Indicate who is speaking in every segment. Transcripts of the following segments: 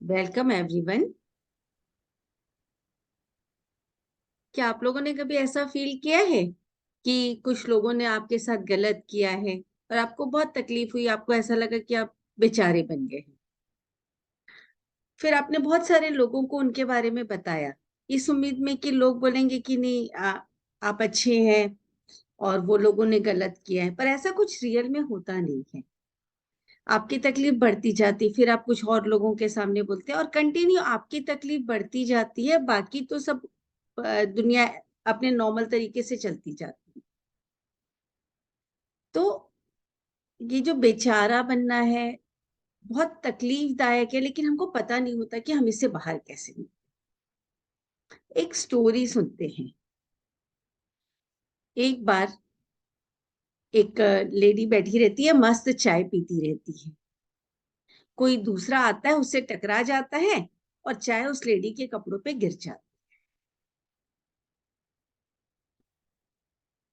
Speaker 1: Welcome everyone. क्या आप लोगों ने कभी ऐसा फील किया है कि कुछ लोगों ने आपके साथ गलत किया है और आपको बहुत तकलीफ हुई, आपको ऐसा लगा कि आप बेचारे बन गए हैं। फिर आपने बहुत सारे लोगों को उनके बारे में बताया, इस उम्मीद में कि लोग बोलेंगे कि नहीं, आप अच्छे हैं और वो लोगों ने गलत किया है, पर ऐसा कुछ रियल में होता नहीं है। आपकी तकलीफ बढ़ती जाती, फिर आप कुछ और लोगों के सामने बोलते हैं और कंटिन्यू आपकी तकलीफ बढ़ती जाती है, बाकी तो सब दुनिया अपने नॉर्मल तरीके से चलती जाती है। तो ये जो बेचारा बनना है बहुत तकलीफदायक है, लेकिन हमको पता नहीं होता कि हम इससे बाहर कैसे निकलें। एक स्टोरी सुनते हैं। एक बार एक लेडी बैठी रहती है, मस्त चाय पीती रहती है। कोई दूसरा आता है, उससे टकरा जाता है और चाय उस लेडी के कपड़ों पे गिर जाती है।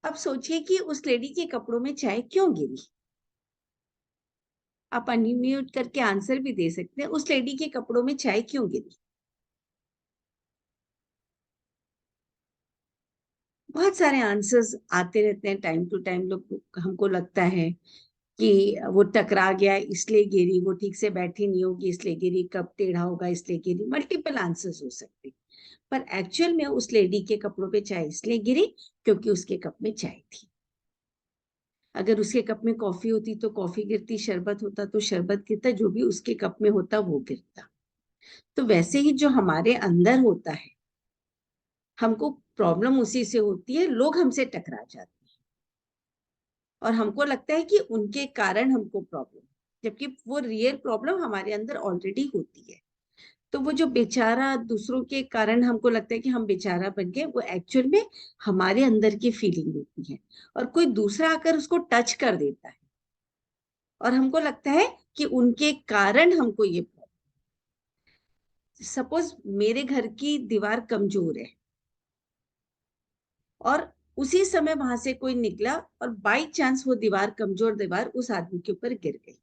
Speaker 1: अब सोचिए कि उस लेडी के कपड़ों में चाय क्यों गिरी। आप अनम्यूट करके आंसर भी दे सकते हैं, उस लेडी के कपड़ों में चाय क्यों गिरी। बहुत सारे आंसर्स आते रहते हैं टाइम टू टाइम। लोग हमको लगता है कि वो टकरा गया इसलिए गिरी, वो ठीक से बैठी नहीं होगी इसलिए गिरी, कप टेढ़ा होगा इसलिए गिरी। मल्टीपल आंसर्स हो सकते हैं, पर एक्चुअल में उस लेडी के कपड़ों पे चाय इसलिए गिरी क्योंकि उसके कप में चाय थी। अगर उसके कप में कॉफी होती तो कॉफी गिरती, शरबत होता तो शरबत गिरता, जो भी उसके कप में होता वो गिरता। तो वैसे ही जो हमारे अंदर होता है, हमको प्रॉब्लम उसी से होती है, लोग हमसे टकरा जाते हैं और हमको लगता है कि उनके कारण हमको प्रॉब्लम, जबकि वो रियल प्रॉब्लम हमारे अंदर ऑलरेडी होती है। तो वो जो बेचारा दूसरों के कारण हमको लगता है कि हम बेचारा बन गए, वो एक्चुअल में हमारे अंदर की फीलिंग होती है। और कोई दूसरा आकर उसको टच कर देता है और हमको लगता है कि उनके कारण हमको ये प्रॉब्लम। सपोज मेरे घर की दीवार कमजोर है और उसी समय वहां से कोई निकला और बाई चांस वो दीवार, कमजोर दीवार, उस आदमी के ऊपर गिर गई।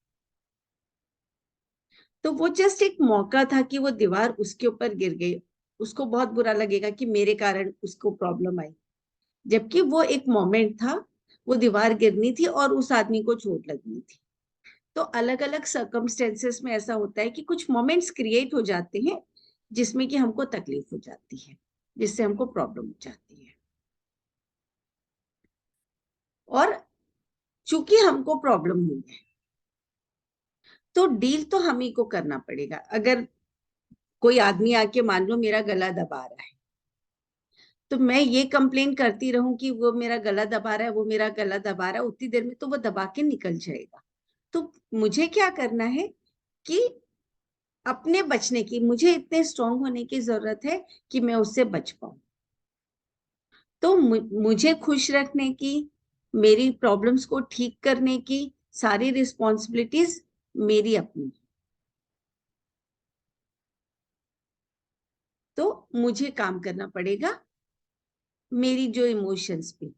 Speaker 1: तो वो जस्ट एक मौका था कि वो दीवार उसके ऊपर गिर गई। उसको बहुत बुरा लगेगा कि मेरे कारण उसको प्रॉब्लम आई, जबकि वो एक मोमेंट था। वो दीवार गिरनी थी और उस आदमी को चोट लगनी थी। तो अलग अलग सर्कमस्टेंसेस में ऐसा होता है कि कुछ मोमेंट्स क्रिएट हो जाते हैं जिसमें कि हमको तकलीफ हो जाती है, जिससे हमको प्रॉब्लम हो जाती है। और चूंकि हमको प्रॉब्लम हुई है तो डील तो हम ही को करना पड़ेगा। अगर कोई आदमी आके मान लो मेरा गला दबा रहा है, तो मैं ये कंप्लेन करती रहूं कि वो मेरा गला दबा रहा है, वो मेरा गला दबा रहा है, उतनी देर में तो वो दबा के निकल जाएगा। तो मुझे क्या करना है कि अपने बचने की, मुझे इतने स्ट्रांग होने की जरूरत है कि मैं उससे बच पाऊं। तो मुझे खुश रखने की, मेरी प्रॉब्लम्स को ठीक करने की सारी रिस्पॉन्सिबिलिटीज मेरी अपनी। तो मुझे काम करना पड़ेगा मेरी जो इमोशंस पे।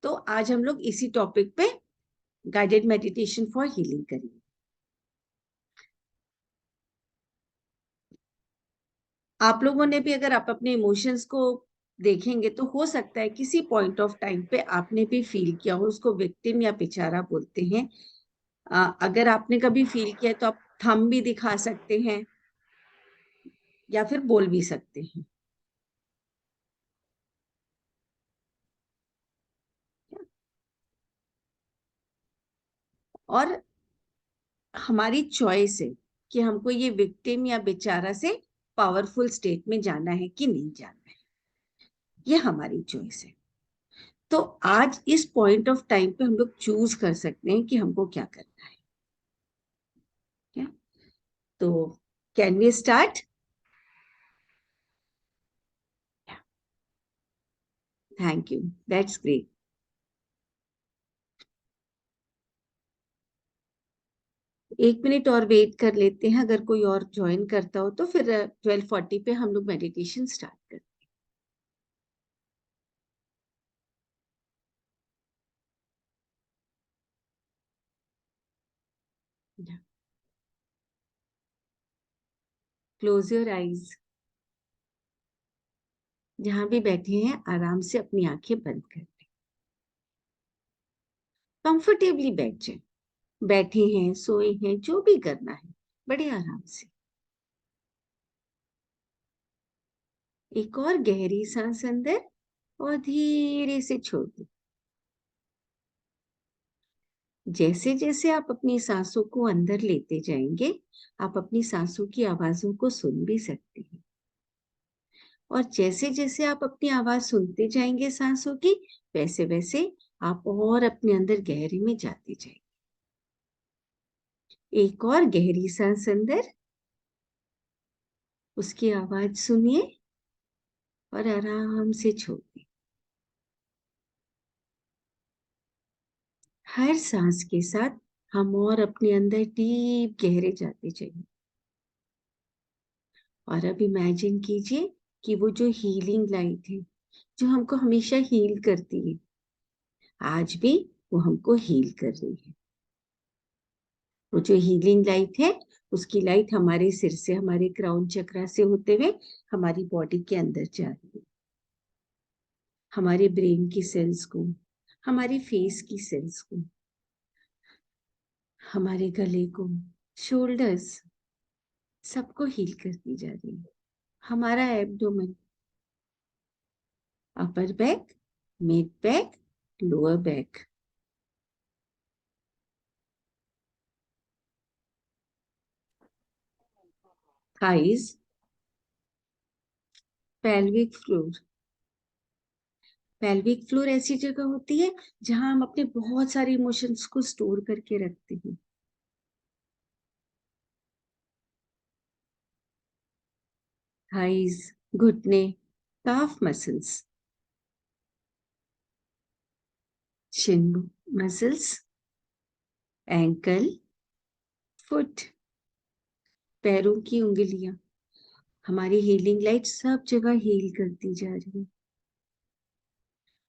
Speaker 1: तो आज हम लोग इसी टॉपिक पे गाइडेड मेडिटेशन फॉर हीलिंग करेंगे। आप लोगों ने भी, अगर आप अपने इमोशंस को देखेंगे तो हो सकता है किसी पॉइंट ऑफ टाइम पे आपने भी फील किया हो। उसको विक्टिम या बेचारा बोलते हैं। अगर आपने कभी फील किया तो आप थंब भी दिखा सकते हैं या फिर बोल भी सकते हैं। और हमारी चॉइस है कि हमको ये विक्टिम या बेचारा से पावरफुल स्टेट में जाना है कि नहीं जाना है। ये हमारी चॉइस है। तो आज इस पॉइंट ऑफ टाइम पे हम लोग चूज कर सकते हैं कि हमको क्या करना है। क्या? तो can we start? Thank you, that's great. 1 minute और वेट कर लेते हैं, अगर कोई और ज्वाइन करता हो तो फिर 12:40 पे हम लोग मेडिटेशन स्टार्ट करते हैं। Close your eyes. जहां भी बैठे हैं आराम से अपनी आंखें बंद कर लें। कंफर्टेबली बैठ जाए। बैठे हैं, सोए हैं, जो भी करना है, बड़े आराम से। एक और गहरी सांस अंदर और धीरे से छोड़ दो। जैसे जैसे आप अपनी सांसों को अंदर लेते जाएंगे, आप अपनी सांसों की आवाजों को सुन भी सकते हैं। और जैसे जैसे आप अपनी आवाज सुनते जाएंगे सांसों की, वैसे वैसे आप और अपने अंदर गहरे में जाते जाएंगे। एक और गहरी सांस अंदर, उसकी आवाज सुनिए और आराम से छोड़िए। हर सांस के साथ हम और अपने अंदर डीप गहरे जाते जाएंगे। और अब इमेजिन कीजिए कि वो जो हीलिंग लाइट है, जो हमको हमेशा हील करती है, आज भी वो हमको हील कर रही है। वो जो हीलिंग लाइट है, उसकी लाइट हमारे सिर से, हमारे क्राउन चक्रा से होते हुए हमारी बॉडी के अंदर जा रही है। हमारे ब्रेन की सेल्स को, हमारी फेस की सेल्स को, हमारे गले को, शोल्डर्स, सबको हील करती जा रही है। हमारा abdomen, upper back, mid back, lower back, thighs, pelvic floor. Pelvic floor ऐसी जगह होती है जहां हम अपने बहुत सारे इमोशंस को स्टोर करके रखते हैं। थाइज, घुटने, काफ muscles, Shin muscles, ankle, foot, पैरों की उंगलियां। हमारी हीलिंग लाइट सब जगह हील करती जा रही है।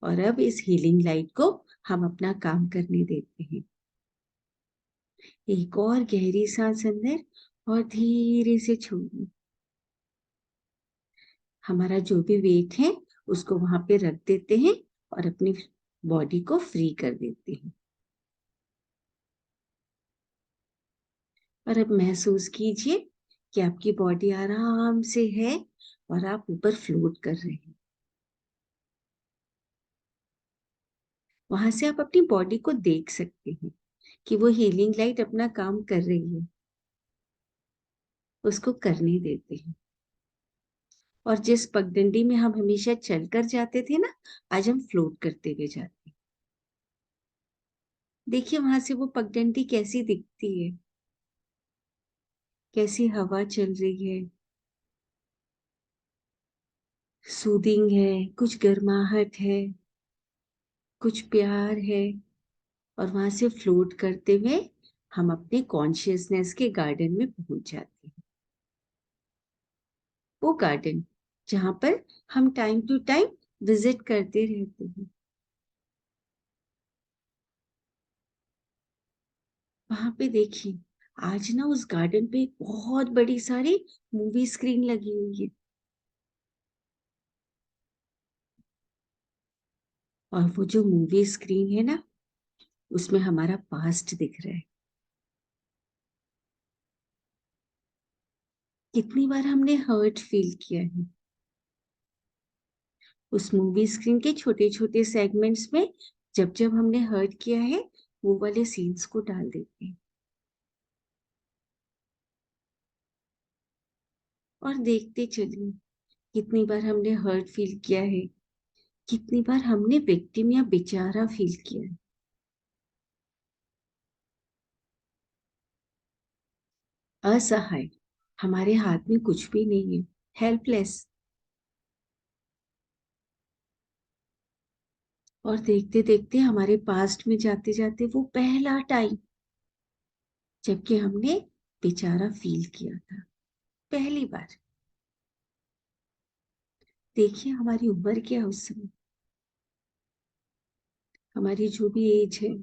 Speaker 1: और अब इस हीलिंग लाइट को हम अपना काम करने देते हैं। एक और गहरी सांस अंदर और धीरे से छोड़िए। हमारा जो भी वेट है उसको वहां पे रख देते हैं और अपनी बॉडी को फ्री कर देते हैं। और अब महसूस कीजिए कि आपकी बॉडी आराम से है और आप ऊपर फ्लोट कर रहे हैं। वहां से आप अपनी बॉडी को देख सकते हैं कि वो हीलिंग लाइट अपना काम कर रही है। उसको करने देते हैं। और जिस पगडंडी में हम हमेशा चलकर जाते थे ना, आज हम फ्लोट करते हुए जाते हैं। देखिए वहां से वो पगडंडी कैसी दिखती है, कैसी हवा चल रही है, सूदिंग है, कुछ गर्माहट है, कुछ प्यार है। और वहां से फ्लोट करते हुए हम अपने कॉन्शियसनेस के गार्डन में पहुंच जाते हैं। वो गार्डन जहां पर हम टाइम टू टाइम विजिट करते रहते हैं। वहां पे देखिए, आज ना उस गार्डन पे एक बहुत बड़ी सारी मूवी स्क्रीन लगी हुई है। और वो जो मूवी स्क्रीन है ना, उसमें हमारा पास्ट दिख रहा है। कितनी बार हमने हर्ट फील किया है। उस मूवी स्क्रीन के छोटे छोटे सेगमेंट्स में जब जब हमने हर्ट किया है, वो वाले सीन्स को डाल देते हैं। और देखते चलिए कितनी बार हमने हर्ट फील किया है, कितनी बार हमने विक्टिम या बेचारा फील किया है। असहाय, हमारे हाथ में कुछ भी नहीं है, हेल्पलेस। और देखते देखते हमारे पास्ट में जाते जाते वो पहला टाइम जबकि हमने बेचारा फील किया था, पहली बार। देखिए हमारी उम्र क्या है उस समय, हमारी जो भी एज है,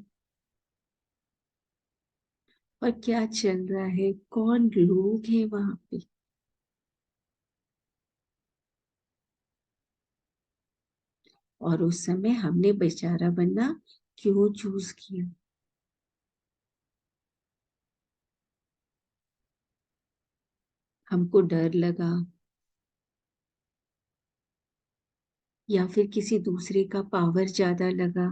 Speaker 1: और क्या चल रहा है, कौन लोग हैं वहां पे। और उस समय हमने बेचारा बनना क्यों चूज किया? हमको डर लगा, या फिर किसी दूसरे का पावर ज्यादा लगा,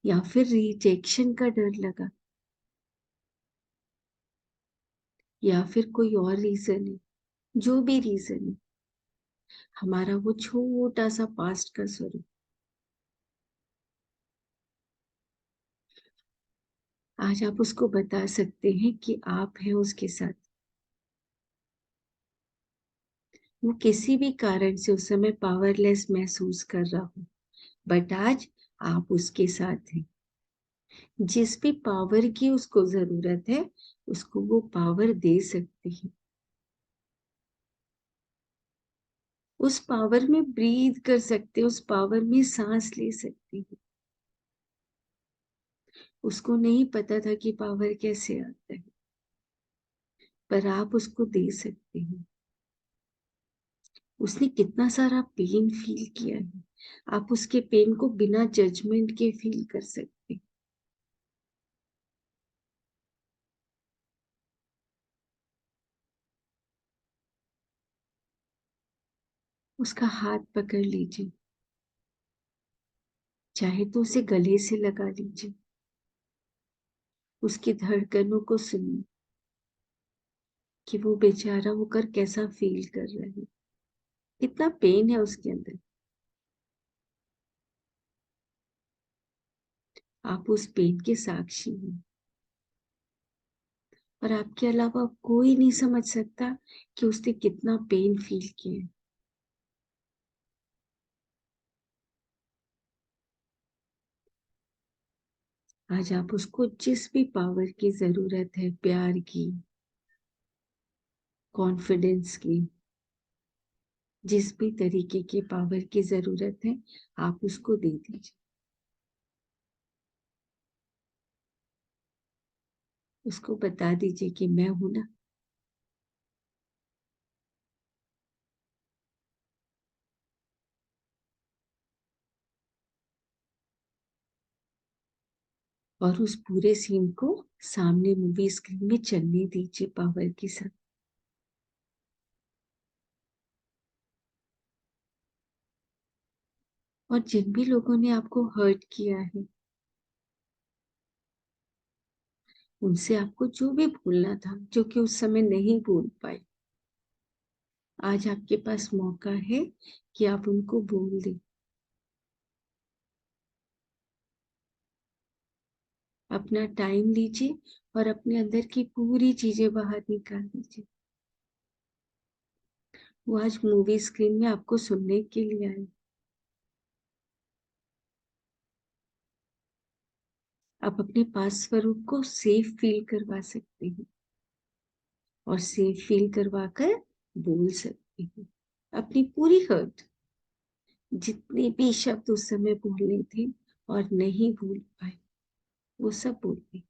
Speaker 1: या फिर रिजेक्शन का डर लगा, या फिर कोई और रीजन है? जो भी रीजन है, हमारा वो छोटा सा पास्ट का स्वरूप, आज आप उसको बता सकते हैं कि आप हैं उसके साथ। वो किसी भी कारण से उस समय पावरलेस महसूस कर रहा हो, बट आज आप उसके साथ हैं। जिस भी पावर की उसको जरूरत है, उसको वो पावर दे सकते हैं। उस पावर में ब्रीथ कर सकते हैं, उस पावर में सांस ले सकते हैं। उसको नहीं पता था कि पावर कैसे आता है, पर आप उसको दे सकते हैं। उसने कितना सारा पेन फील किया है, आप उसके पेन को बिना जजमेंट के फील कर सकते हैं। उसका हाथ पकड़ लीजिए, चाहे तो उसे गले से लगा लीजिए, उसकी धड़कनों को सुनिए कि वो बेचारा होकर कैसा फील कर रहा है, कितना पेन है उसके अंदर। आप उस पेन के साक्षी हैं, और आपके अलावा कोई नहीं समझ सकता कि उसने कितना पेन फील किया है। आज आप उसको जिस भी पावर की जरूरत है, प्यार की, कॉन्फिडेंस की, जिस भी तरीके की पावर की जरूरत है, आप उसको दे दीजिए। उसको बता दीजिए कि मैं हूं ना। और उस पूरे सीन को सामने मूवी स्क्रीन में चलने दीजिए पावर के साथ। और जिन भी लोगों ने आपको हर्ट किया है, उनसे आपको जो भी भूलना था, जो कि उस समय नहीं भूल पाए, आज आपके पास मौका है कि आप उनको भूल दें। अपना टाइम लीजिए और अपने अंदर की पूरी चीजें बाहर निकाल दीजिए। वो आज मूवी स्क्रीन में आपको सुनने के लिए आए। आप अपने पास स्वरूप को सेफ फील करवा सकते हैं, और सेफ फील करवा कर बोल सकते हैं अपनी पूरी हर्ट, जितने भी शब्द उस समय बोलने थे और नहीं भूल पाए, वो सब बोलिए।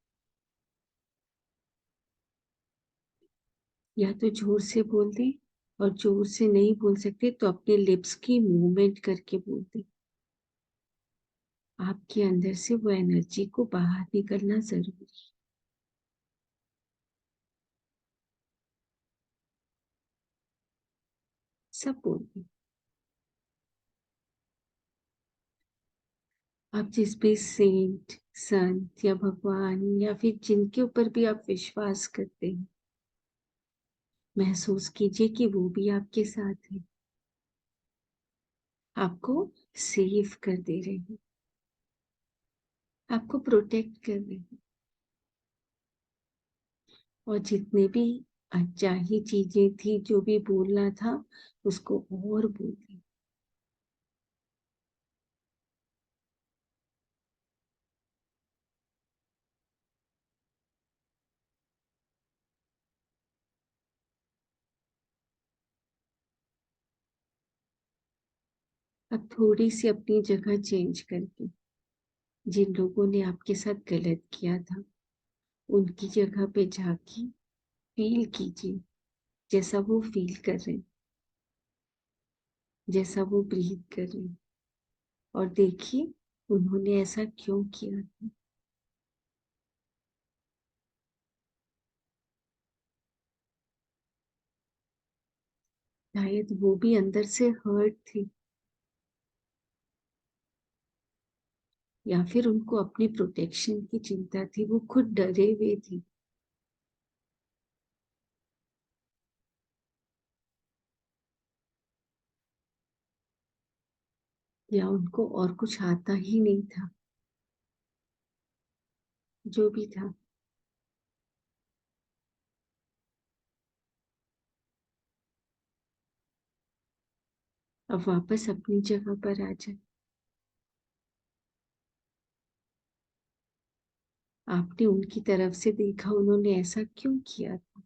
Speaker 1: या तो जोर से बोल दें, और जोर से नहीं बोल सकते तो अपने लिप्स की मूवमेंट करके बोल दें। आपके अंदर से वो एनर्जी को बाहर निकलना जरूरी है। सब बोल दें। आप जिस भी सेंट, संत या भगवान या फिर जिनके ऊपर भी आप विश्वास करते हैं, महसूस कीजिए कि वो भी आपके साथ है, आपको सेव कर दे रहे हैं, आपको प्रोटेक्ट कर रहे हैं। और जितने भी अनचाही चीजें थी, जो भी बोलना था, उसको और बोलिए। अब थोड़ी सी अपनी जगह चेंज करके, जिन लोगों ने आपके साथ गलत किया था, उनकी जगह पे जाके फील कीजिए जैसा वो फील कर रहे हैं। जैसा वो ब्रीथ कर रहे हैं। और देखिए उन्होंने ऐसा क्यों किया था। शायद वो भी अंदर से हर्ट थी, या फिर उनको अपनी प्रोटेक्शन की चिंता थी, वो खुद डरे हुए थी। या उनको और कुछ आता ही नहीं था। जो भी था। अब वापस अपनी जगह पर आ जाए। आपने उनकी तरफ से देखा उन्होंने ऐसा क्यों किया था।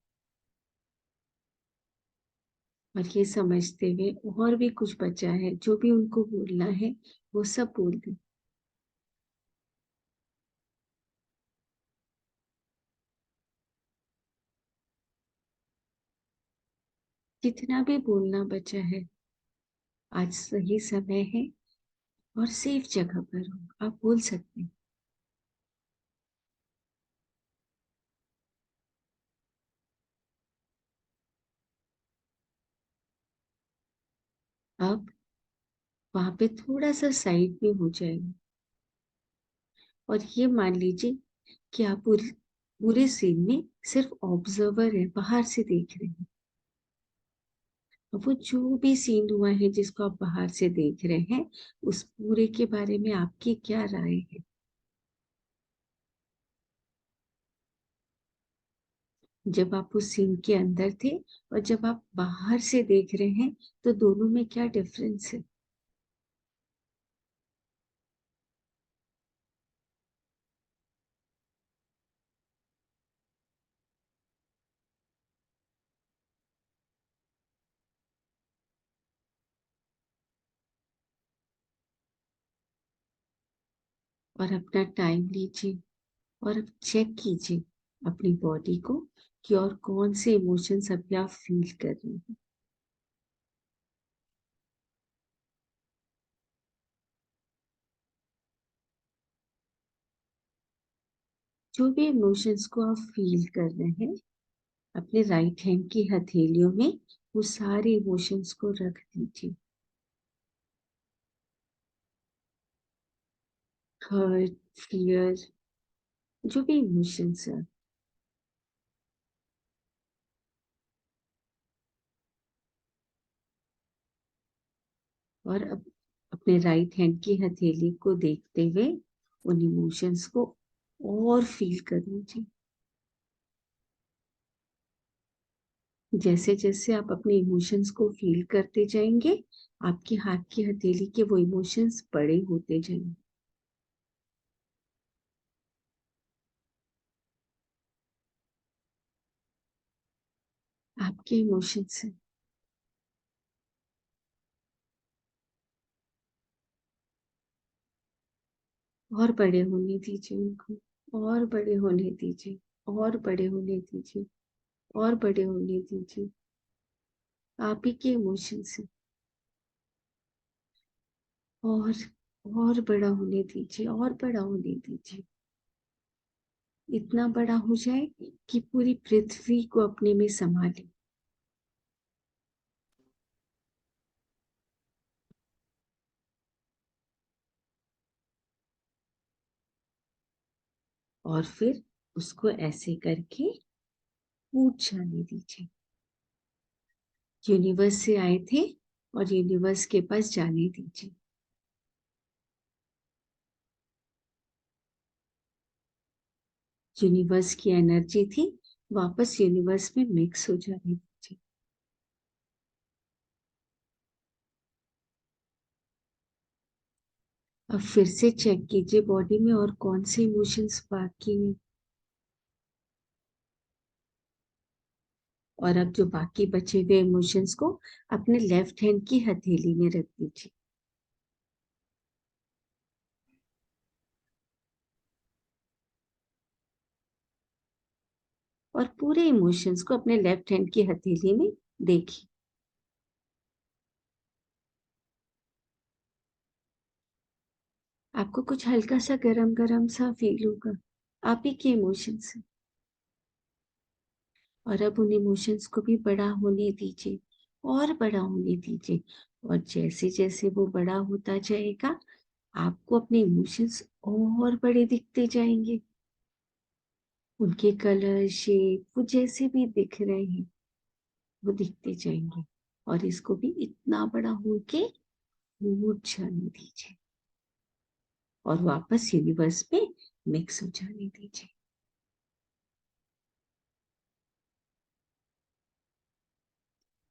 Speaker 1: और ये समझते हुए और भी कुछ बचा है, जो भी उनको बोलना है वो सब बोल दें। जितना भी बोलना बचा है, आज सही समय है और सेफ जगह पर हो, आप बोल सकते हैं। अब वहां पे थोड़ा सा साइड में हो जाएगा, और ये मान लीजिए कि आप पूरे पूरे सीन में सिर्फ ऑब्जर्वर है, बाहर से देख रहे हैं। अब वो जो भी सीन हुआ है जिसको आप बाहर से देख रहे हैं, उस पूरे के बारे में आपकी क्या राय है। जब आप उस सीन के अंदर थे और जब आप बाहर से देख रहे हैं, तो दोनों में क्या डिफरेंस है। और अपना टाइम लीजिए और अब चेक कीजिए अपनी बॉडी को कि और कौन से इमोशंस अभी आप फील कर रहे हैं। जो भी इमोशंस को आप फील कर रहे हैं, अपने राइट हैंड की हथेलियों में वो सारे इमोशंस को रख दीजिए। हर्ट, फियर, जो भी इमोशंस है। और अब अपने राइट हैंड की हथेली को देखते हुए उन इमोशंस को और फील कर लीजिए। जैसे जैसे आप अपने इमोशंस को फील करते जाएंगे, आपके हाथ की हथेली के वो इमोशंस बड़े होते जाएंगे। आपके इमोशंस हैं। और बड़े होने दीजिए उनको, और बड़े होने दीजिए, और बड़े होने दीजिए, और बड़े होने दीजिए। आप ही के इमोशंस हैं। और और बड़ा होने दीजिए, और बड़ा होने दीजिए। इतना बड़ा हो जाए कि पूरी पृथ्वी को अपने में समा ले। और फिर उसको ऐसे करके टूट जाने दीजिए। यूनिवर्स से आए थे और यूनिवर्स के पास जाने दीजिए। यूनिवर्स की एनर्जी थी, वापस यूनिवर्स में मिक्स हो जाने दीजिए। अब फिर से चेक कीजिए बॉडी में और कौन से इमोशंस बाकी हैं। और अब जो बाकी बचे हुए इमोशंस को अपने लेफ्ट हैंड की हथेली में रख दीजिए। और पूरे इमोशंस को अपने लेफ्ट हैंड की हथेली में देखिए। आपको कुछ हल्का सा गरम गरम सा फील होगा, आप ही के इमोशंस है। और अब उन इमोशंस को भी बड़ा होने दीजिए, और बड़ा होने दीजिए। और जैसे जैसे वो बड़ा होता जाएगा, आपको अपने इमोशंस और बड़े दिखते जाएंगे। उनके कलर, शेप, वो जैसे भी दिख रहे हैं, वो दिखते जाएंगे। और इसको भी इतना बड़ा होके फूट जाने दीजिए, और वापस यूनिवर्स में मिक्स हो जाने दीजिए।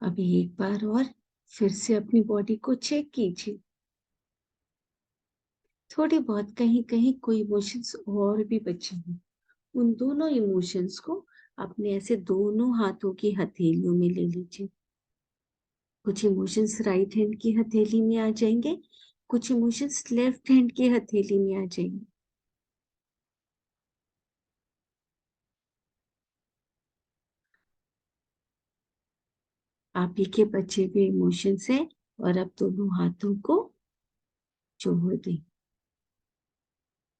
Speaker 1: अभी एक बार और फिर से अपनी बॉडी को चेक कीजिए। थोड़ी बहुत कहीं कहीं कोई इमोशंस और भी बचे हैं, उन दोनों इमोशंस को अपने ऐसे दोनों हाथों की हथेलियों में ले लीजिए। कुछ इमोशंस राइट हैंड की हथेली में आ जाएंगे, कुछ इमोशंस लेफ्ट हैंड की हथेली में आ जाएंगे। आप ही के बचे हुए इमोशंस है, और अब दोनों हाथों को जोड़ दें।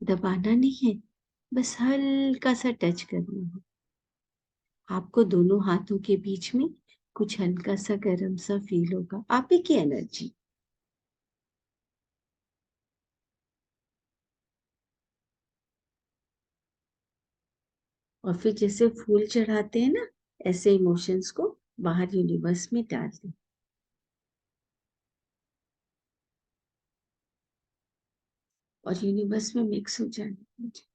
Speaker 1: दबाना नहीं है, बस हल्का सा टच करना है। आपको दोनों हाथों के बीच में कुछ हल्का सा गर्म सा फील होगा, आप ही की एनर्जी। और फिर जैसे फूल चढ़ाते हैं ना, ऐसे इमोशंस को बाहर यूनिवर्स में डाल दें, और यूनिवर्स में मिक्स हो जाने दीजिए।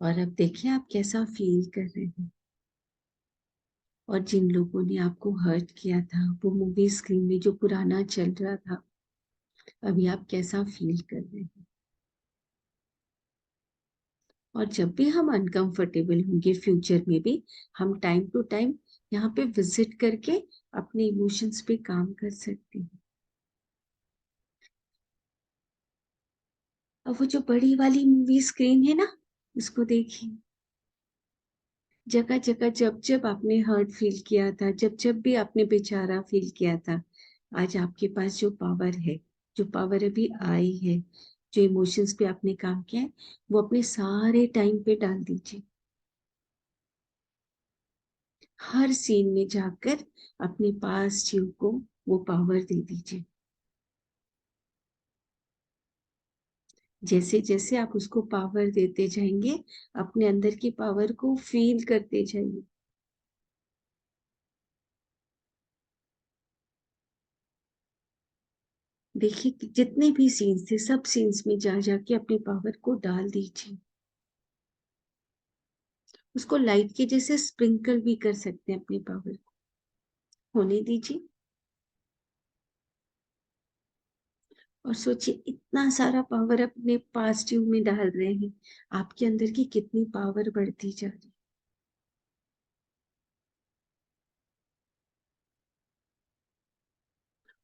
Speaker 1: और अब देखिए आप कैसा फील कर रहे हैं। और जिन लोगों ने आपको हर्ट किया था, वो मूवी स्क्रीन में जो पुराना चल रहा था, अभी आप कैसा फील कर रहे हैं। और जब भी हम अनकंफर्टेबल होंगे फ्यूचर में भी, हम टाइम टू टाइम यहाँ पे विजिट करके अपने इमोशंस पे काम कर सकते हैं। अब वो जो बड़ी वाली मूवी स्क्रीन है ना, उसको देखिए। जगह जगह जब जब आपने हर्ट फील किया था, जब जब भी आपने बेचारा फील किया था, आज आपके पास जो पावर है, जो पावर अभी आई है, जो इमोशंस पे आपने काम किया है, वो अपने सारे टाइम पे डाल दीजिए। हर सीन में जाकर अपने पास जीव को वो पावर दे दीजिए। जैसे जैसे आप उसको पावर देते जाएंगे, अपने अंदर की पावर को फील करते जाइए। देखिए कि जितने भी सीन्स थे, सब सीन्स में जा जाके अपनी पावर को डाल दीजिए। उसको लाइट के जैसे स्प्रिंकल भी कर सकते हैं, अपनी पावर को होने दीजिए। और सोचिए इतना सारा पावर अपने पास ट्यूब में डाल रहे हैं, आपके अंदर की कितनी पावर बढ़ती जा रही है।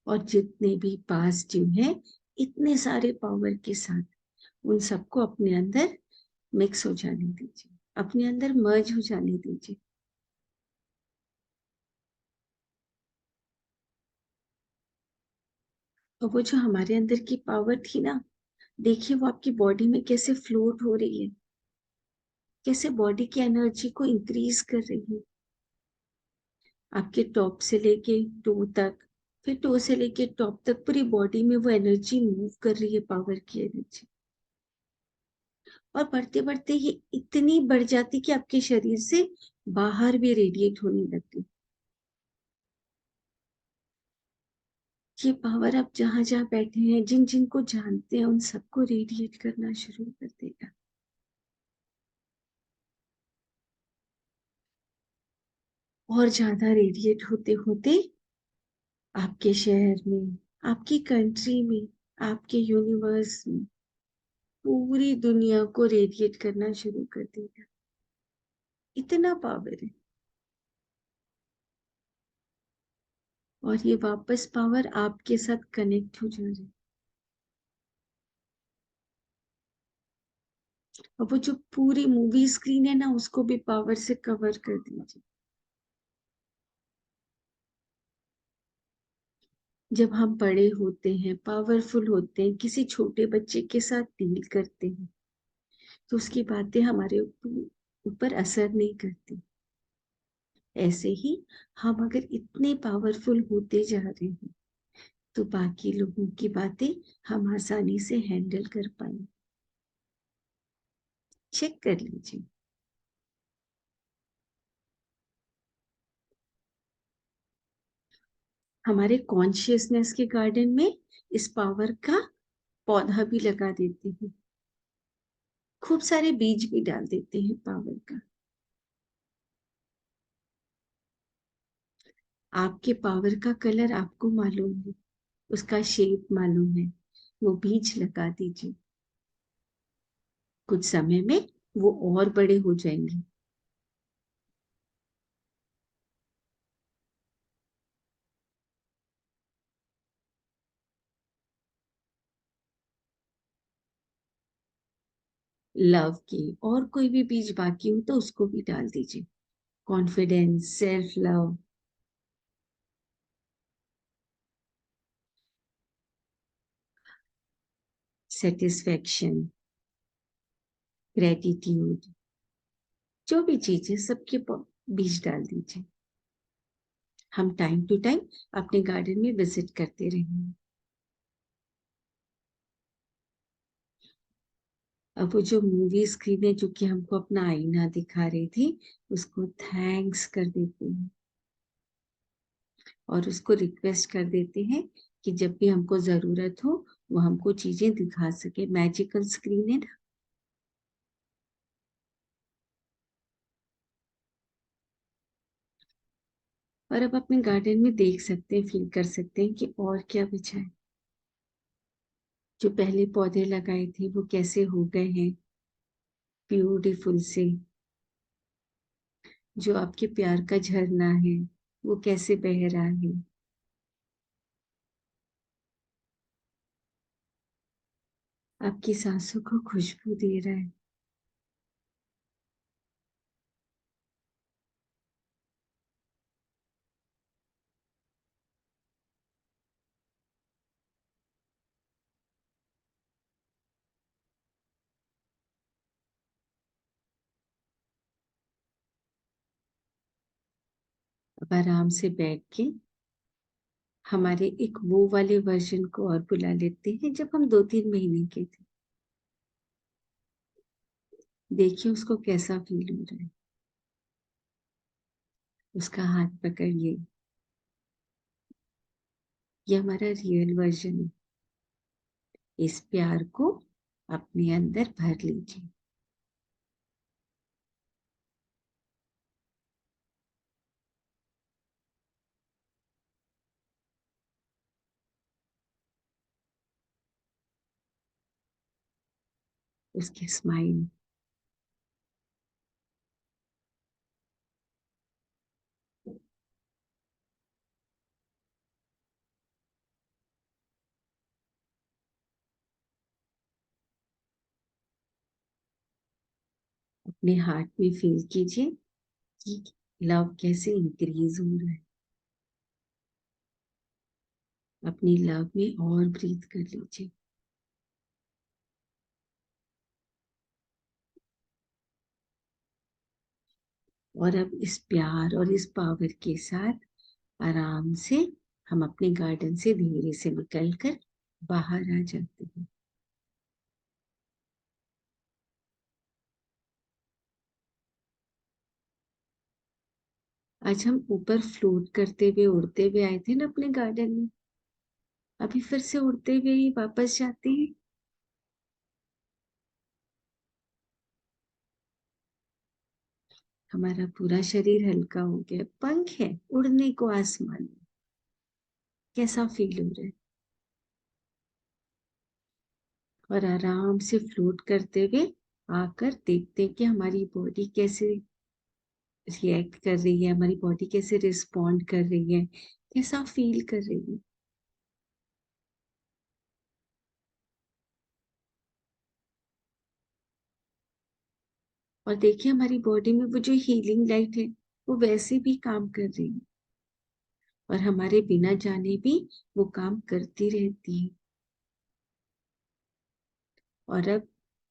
Speaker 1: और जितने भी पास ट्यूब है, इतने सारे पावर के साथ उन सबको अपने अंदर मिक्स हो जाने दीजिए, अपने अंदर मर्ज हो जाने दीजिए। और वो जो हमारे अंदर की पावर थी ना, देखिए वो आपकी बॉडी में कैसे फ्लोट हो रही है, कैसे बॉडी की एनर्जी को इंक्रीज कर रही है। आपके टॉप से लेके टो तक, फिर टो से लेके टॉप तक पूरी बॉडी में वो एनर्जी मूव कर रही है, पावर की एनर्जी। और बढ़ते बढ़ते ये इतनी बढ़ जाती कि आपके शरीर से बाहर भी रेडिएट होने लगती। ये पावर आप जहां जहां बैठे हैं, जिन जिन को जानते हैं, उन सबको रेडिएट करना शुरू कर देगा। और ज्यादा रेडिएट होते होते आपके शहर में, आपकी कंट्री में, आपके यूनिवर्स में, पूरी दुनिया को रेडिएट करना शुरू कर देगा। इतना पावर है। और ये वापस पावर आपके साथ कनेक्ट हो जा रही है। और वो जो पूरी मूवी स्क्रीन है ना, उसको भी पावर से कवर कर दीजिए। जब हम बड़े होते हैं, पावरफुल होते हैं, किसी छोटे बच्चे के साथ डील करते हैं, तो उसकी बातें हमारे ऊपर असर नहीं करती। ऐसे ही हम अगर इतने पावरफुल होते जा रहे हैं, तो बाकी लोगों की बातें हम आसानी से हैंडल कर पाए। चेक कर लीजिए। हमारे कॉन्शियसनेस के गार्डन में इस पावर का पौधा भी लगा देते हैं, खूब सारे बीज भी डाल देते हैं पावर का। आपके पावर का कलर आपको मालूम है, उसका शेप मालूम है, वो बीज लगा दीजिए। कुछ समय में वो और बड़े हो जाएंगे। लव की और कोई भी बीज बाकी हो तो उसको भी डाल दीजिए। Confidence, self love, satisfaction, gratitude, जो भी चीजें सबके बीज डाल दीजिए। हम टाइम टू टाइम अपने गार्डन में विजिट करते रहेंगे। अब वो जो मूवी स्क्रीन है जो कि हमको अपना आईना दिखा रही थी, उसको थैंक्स कर देते हैं और उसको रिक्वेस्ट कर देते हैं कि जब भी हमको जरूरत हो वो हमको चीजें दिखा सके। मैजिकल स्क्रीन है ना। और अब अपने गार्डन में देख सकते हैं, फील कर सकते हैं कि और क्या बचा है। जो पहले पौधे लगाए थे वो कैसे हो गए हैं ब्यूटीफुल से। जो आपके प्यार का झरना है वो कैसे बह रहा है। आपकी सांसों को खुशबू दे रहा है। अब आराम से बैठ के हमारे एक वो वाले वर्जन को और बुला लेते हैं जब हम 2-3 महीने के थे। देखिए उसको कैसा फील हो रहा है। उसका हाथ पकड़िए। ये हमारा रियल वर्जन है। इस प्यार को अपने अंदर भर लीजिए। उसके स्माइल, अपने हार्ट में फील कीजिए कि लव कैसे इंक्रीज हो रहा है। अपनी लव में और ब्रीथ कर लीजिए। और अब इस प्यार और इस पावर के साथ आराम से हम अपने गार्डन से धीरे से निकलकर बाहर आ जाते हैं। आज हम ऊपर फ्लोट करते हुए उड़ते हुए आए थे ना अपने गार्डन में। अभी फिर से उड़ते हुए ही वापस जाते हैं। हमारा पूरा शरीर हल्का हो गया, पंख है उड़ने को आसमान में। कैसा फील हो रहा है। और आराम से फ्लोट करते हुए आकर देखते हैं कि हमारी बॉडी कैसे रिएक्ट कर रही है, हमारी बॉडी कैसे रिस्पॉन्ड कर रही है, कैसा फील कर रही है। और देखिए हमारी बॉडी में वो जो हीलिंग लाइट है वो वैसे भी काम कर रही है। और हमारे बिना जाने भी वो काम करती रहती है। और अब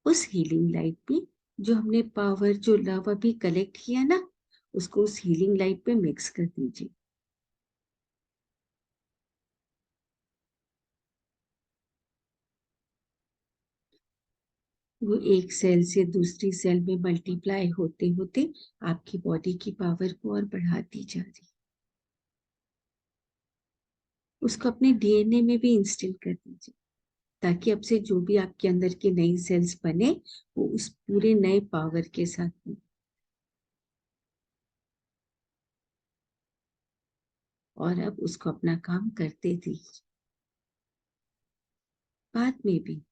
Speaker 1: उस हीलिंग लाइट में जो हमने पावर, जो लव अभी कलेक्ट किया ना, उसको उस हीलिंग लाइट पे मिक्स कर दीजिए। वो एक सेल से दूसरी सेल में मल्टीप्लाई होते होते आपकी बॉडी की पावर को और बढ़ाती जा रही है। उसको अपने डीएनए में भी इंस्टिल कर दीजिए, ताकि अब से जो भी आपके अंदर की नई सेल्स बने, वो उस पूरे नए पावर के साथ बने। और अब उसको अपना काम करते दीजिए। बाद में भी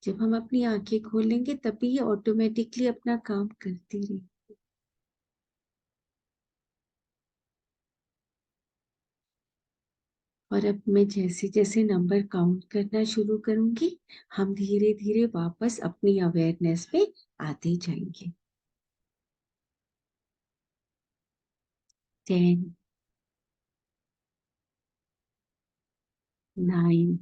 Speaker 1: जब हम अपनी आंखें खोलेंगे, तभी ये ऑटोमेटिकली अपना काम करती रहे। और अब मैं जैसे जैसे नंबर काउंट करना शुरू करूंगी, हम धीरे धीरे वापस अपनी अवेयरनेस पे आते जाएंगे। 10, 9,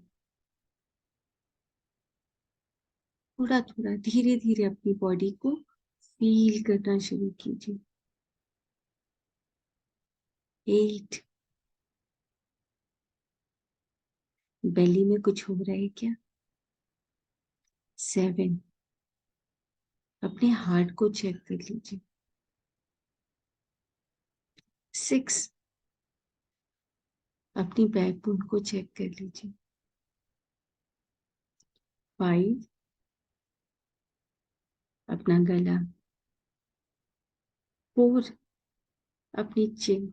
Speaker 1: थोड़ा थोड़ा धीरे धीरे अपनी बॉडी को फील करना शुरू कीजिए। 8, बेली में कुछ हो रहा है क्या? 7, अपने हार्ट को चेक कर लीजिए। 6, अपनी बैकबोन को चेक कर लीजिए। 5, अपना गला। 4, अपनी चिन।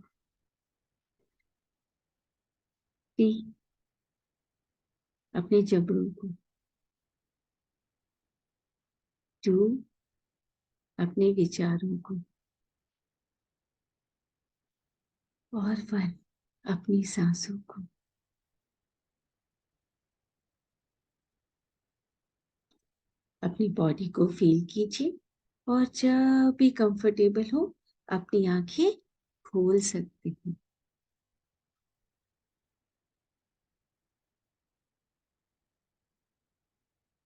Speaker 1: 3, अपने जबड़ों को। 2, अपने विचारों को। और 1, अपनी सांसों को। अपनी बॉडी को फील कीजिए, और जब भी कंफर्टेबल हो, अपनी आंखें खोल सकते हैं।